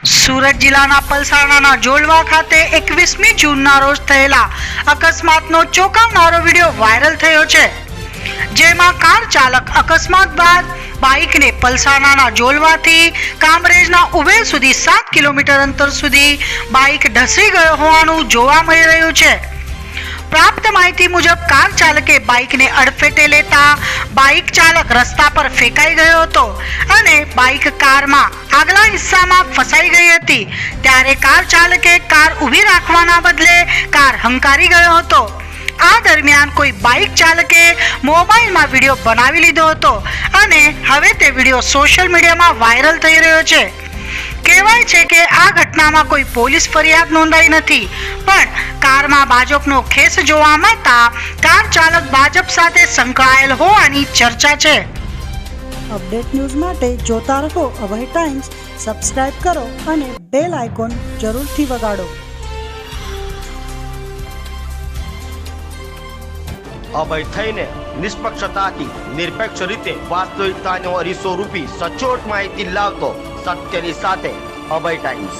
સુરત જિલ્લાના પલસાણાના જોલવા ખાતે 21મી જૂનના રોજ થયેલા અકસ્માતનો ચોંકાવનારો વિડીયો વાયરલ થયો છે, જેમાં કાર ચાલક અકસ્માત બાદ બાઇકને પલસાણાના જોલવાથી કામરેજના ઉભેલ સુધી 7 કિલોમીટર અંતર સુધી બાઇક ઢસી ગયો હોવાનું જોવા મળી રહ્યું છે। પ્રાપ્ત માહિતી મુજબ કાર ચાલકે બાઇકને અડફેટે લેતા બાઇક ચાલક રસ્તા પર ફેંકાઈ ગયો હતો અને બાઇક કારમાં આગલા હિસ્સામાં ફસાઈ ગઈ હતી। ત્યારે કાર ચાલકે કાર ઊભી રાખવાના બદલે કાર હંકારી ગયો હતો। આ દરમિયાન કોઈ બાઇક ચાલકે મોબાઈલમાં વિડીયો બનાવી લીધો હતો અને હવે તે વિડીયો સોશિયલ મીડિયામાં વાયરલ થઈ રહ્યો છે। કહેવાય છે કે આ ઘટનામાં કોઈ પોલીસ ફરિયાદ નોંધાઈ નથી, પણ કારમાં ભાજપનો ખેસ જોવા મળતા કાર ચાલક ભાજપ સાથે સંકળાયેલ હોવાની ચર્ચા છે। અપડેટ ન્યૂઝ માટે જોતા રહો અભય ટાઈમ્સ, સબસ્ક્રાઇબ કરો અને બેલ આઇકોન જરૂરથી વગાડો। અભય થઈને નિષ્પક્ષતાથી નિરપેક્ષ રીતે વાસ્તવિકતાનો અરીસો રૂપી સચોટ માહિતી લાવતો સત્યની સાથે અભય ટાઈમ્સ।